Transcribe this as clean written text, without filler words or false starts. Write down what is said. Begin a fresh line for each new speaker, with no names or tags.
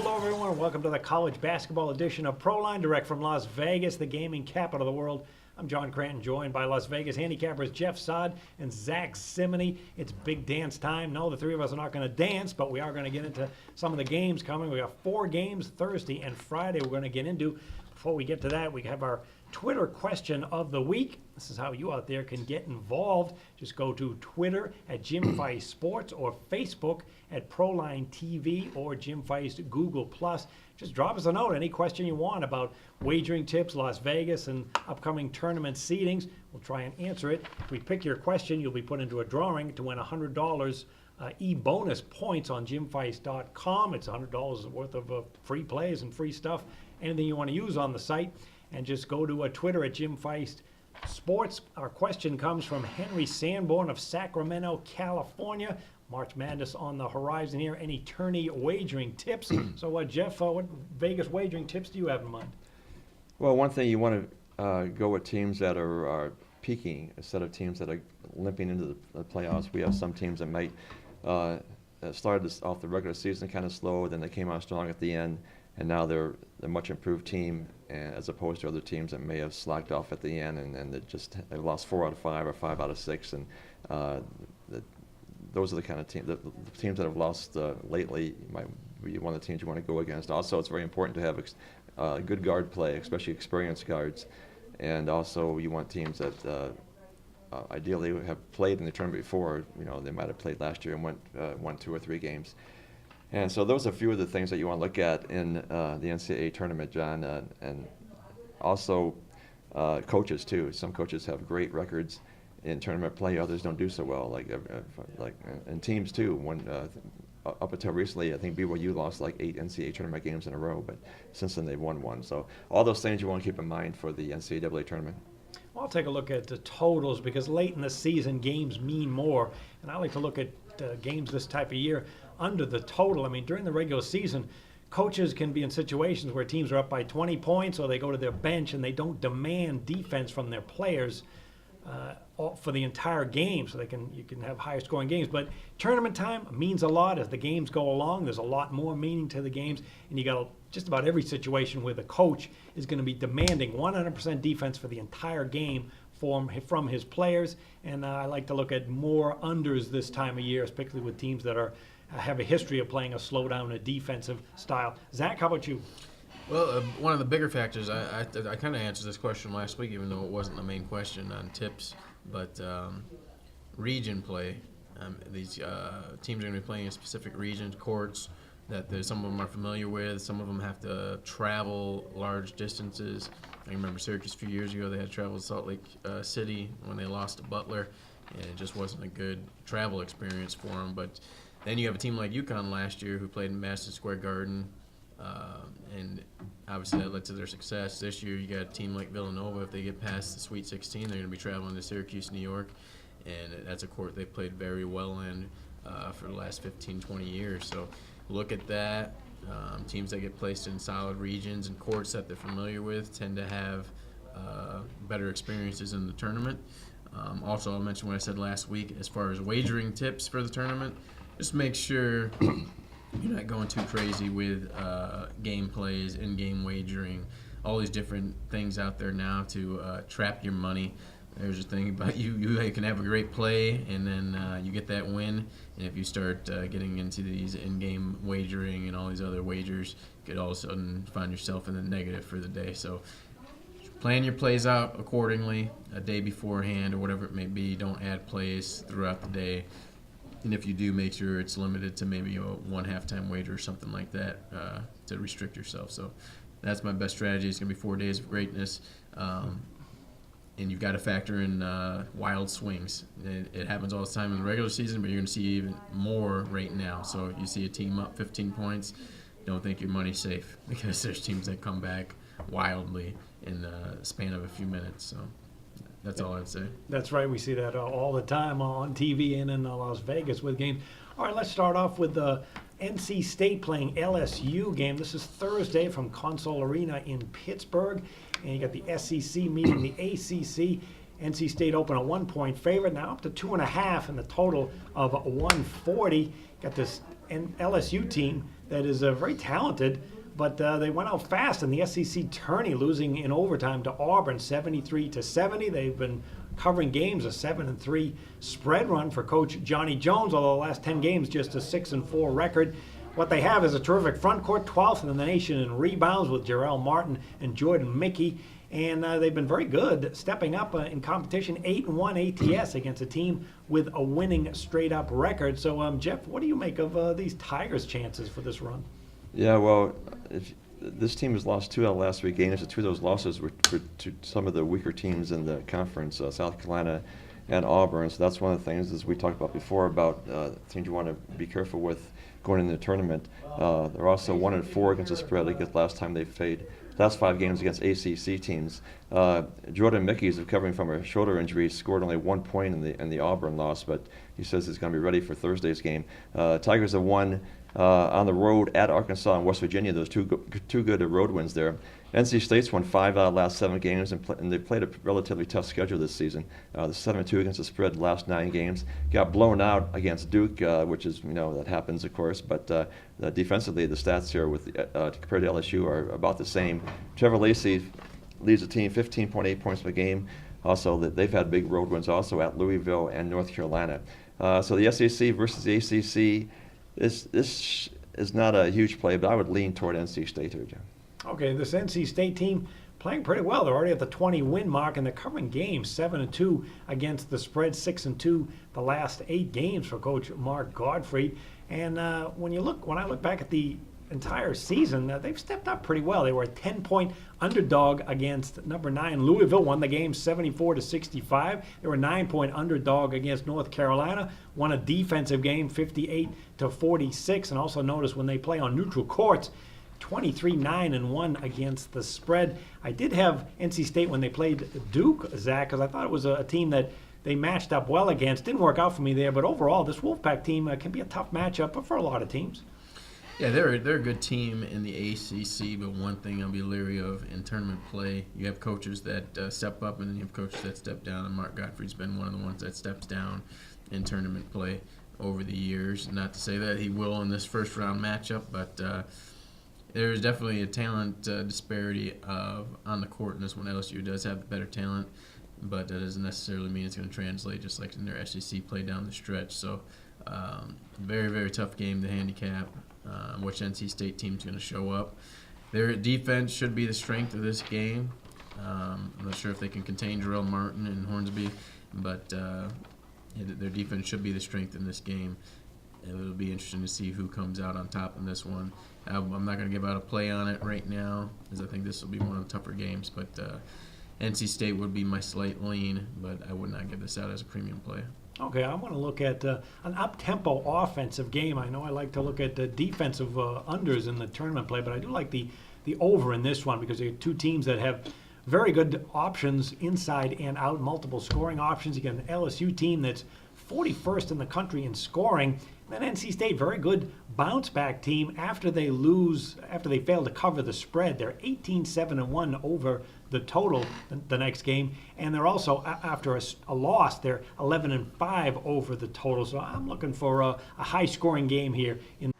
Hello, everyone. Welcome to the college basketball edition of Proline, direct from Las Vegas, the gaming capital of the world. I'm John Cranton, joined by Las Vegas handicappers Jeff Sod and Zach Simony. It's big dance time. No, the three of us are not going to dance, but we are going to get into some of the games coming. We got 4 games Thursday and Friday we're going to get into. Before we get to that, we have our Twitter question of the week. This is how you out there can get involved. Just go to Twitter at Jim Feist Sports or Facebook at Proline TV or Jim Feist Google+. Just drop us a note, any question you want about wagering tips, Las Vegas, and upcoming tournament seedings. We'll try and answer it. If we pick your question, you'll be put into a drawing to win $100 e-bonus points on jimfeist.com. It's $100 worth of free plays and free stuff, anything you want to use on the site. And just go to Twitter at Jim Feist Sports. Our question comes from Henry Sanborn of Sacramento, California. March Madness on the horizon here. Any tourney wagering tips? So, Jeff, what Vegas wagering tips do you have in mind?
Well, one thing, you want to go with teams that are peaking instead of teams that are limping into the playoffs. We have some teams that might started off the regular season kind of slow, then they came out strong at the end, and now they're a much improved team, as opposed to other teams that may have slacked off at the end and they've lost 4 out of 5 or 5 out of 6, and those are the kind of the teams that have lost lately might be one of the teams you want to go against. Also, it's very important to have good guard play, especially experienced guards, and also you want teams that ideally have played in the tournament before. You know, they might have played last year and won 2 or 3 games. And so those are a few of the things that you want to look at in the NCAA tournament, John, and also coaches too. Some coaches have great records in tournament play, others don't do so well. Like and teams too. Up until recently, I think BYU lost like 8 NCAA tournament games in a row, but since then they've won 1. So all those things you want to keep in mind for the NCAA tournament.
Well, I'll take a look at the totals because late in the season games mean more, and I like to look at games this type of year under the total. I mean, during the regular season, coaches can be in situations where teams are up by 20 points or they go to their bench and they don't demand defense from their players for the entire game, so you can have higher scoring games. But tournament time means a lot. As the games go along, there's a lot more meaning to the games, and you got just about every situation where the coach is going to be demanding 100% defense for the entire game from his players. And I like to look at more unders this time of year, especially with teams that have a history of playing a slow down, a defensive style. Zach, how about you?
Well, one of the bigger factors, I kind of answered this question last week, even though it wasn't the main question on tips, but region play. These teams are going to be playing in specific regions, courts that some of them are familiar with. Some of them have to travel large distances. I remember Syracuse a few years ago, they had to travel to Salt Lake City when they lost to Butler, and it just wasn't a good travel experience for them. But then you have a team like UConn last year who played in Madison Square Garden, and obviously that led to their success. This year you got a team like Villanova. If they get past the Sweet 16, they're going to be traveling to Syracuse, New York, and that's a court they played very well in for the last 15, 20 years. So look at that. Teams that get placed in solid regions and courts that they're familiar with tend to have better experiences in the tournament. Also, I'll mention what I said last week as far as wagering tips for the tournament. Just make sure you're not going too crazy with game plays, in-game wagering, all these different things out there now to trap your money. There's a thing about you can have a great play, and then you get that win, and if you start getting into these in-game wagering and all these other wagers, you could all of a sudden find yourself in the negative for the day. So plan your plays out accordingly a day beforehand or whatever it may be. Don't add plays throughout the day. And if you do, make sure it's limited to maybe a 1 halftime wager or something like that to restrict yourself. So that's my best strategy. It's going to be 4 days of greatness. And you've got to factor in wild swings. It happens all the time in the regular season, but you're going to see even more right now. So if you see a team up 15 points, don't think your money's safe because there's teams that come back wildly in the span of a few minutes. So that's all I'd say.
That's right. We see that all the time on TV and in Las Vegas with games. All right, let's start off with the NC State playing LSU game. This is Thursday from Consol Arena in Pittsburgh. And you got the SEC meeting the ACC. NC State open a 1-point favorite, now up to 2.5 in the total of 140. Got this LSU team that is very talented, but they went out fast in the SEC tourney, losing in overtime to Auburn 73-70. They've been covering games, a 7-3 spread run for Coach Johnny Jones, although the last 10 games just a 6-4 record. What they have is a terrific front court, 12th in the nation in rebounds with Jarrell Martin and Jordan Mickey. And they've been very good, stepping up in competition, 8-1 ATS against a team with a winning straight-up record. So, Jeff, what do you make of these Tigers' chances for this run?
Yeah, well, this team has lost 2 out of the last 3 games. 2 of those losses were to some of the weaker teams in the conference, South Carolina and Auburn. So that's one of the things, as we talked about before, about teams you want to be careful with going into the tournament. They're also 1-4 against the spread against last time they played. Last 5 games against ACC teams. Jordan Mickey is recovering from a shoulder injury. Scored only 1 point in the Auburn loss, but he says he's going to be ready for Thursday's game. Tigers have won on the road at Arkansas and West Virginia. Those two good road wins there. NC State's won 5 out of the last 7 games, and they played a relatively tough schedule this season. The 7-2 against the spread the last 9 games. Got blown out against Duke, which is, that happens, of course. But defensively, the stats here compared to LSU are about the same. Trevor Lacey leads the team 15.8 points per game. Also, they've had big road wins also at Louisville and North Carolina. So the SEC versus the ACC, this is not a huge play, but I would lean toward NC State here, John.
Okay, this NC State team playing pretty well. They're already at the 20-win mark, and they're covering games 7-2 against the spread, 6-2 the last 8 games for Coach Mark Gottfried. And when I look back at the entire season, they've stepped up pretty well. They were a 10-point underdog against number 9 Louisville, won the game 74-65. They were a 9-point underdog against North Carolina, won a defensive game 58-46. And also notice when they play on neutral courts, 23-9-1 against the spread. I did have NC State when they played Duke, Zach, because I thought it was a team that they matched up well against. Didn't work out for me there, but overall, this Wolfpack team can be a tough matchup for a lot of teams.
Yeah, they're a good team in the ACC, but one thing I'll be leery of in tournament play, you have coaches that step up and then you have coaches that step down, and Mark Gottfried's been one of the ones that steps down in tournament play over the years. Not to say that he will in this first-round matchup, but there's definitely a talent disparity on the court in this one. LSU does have better talent, but that doesn't necessarily mean it's going to translate just like in their SEC play down the stretch. So very, very tough game to handicap. Which NC State team's going to show up. Their defense should be the strength of this game. I'm not sure if they can contain Jarrell Martin and Hornsby, but their defense should be the strength in this game. It'll be interesting to see who comes out on top in this one. I'm not going to give out a play on it right now, because I think this will be one of the tougher games. But NC State would be my slight lean, but I would not give this out as a premium play.
Okay, I want to look at an up-tempo offensive game. I know I like to look at the defensive unders in the tournament play, but I do like the over in this one because they're 2 teams that have very good options inside and out, multiple scoring options. You get an LSU team that's 41st in the country in scoring. And then NC State, very good bounce-back team after they fail to cover the spread. They're 18-7-1 over the total the next game, and they're also, after a loss, they're 11-5 over the total. So I'm looking for a high-scoring game here in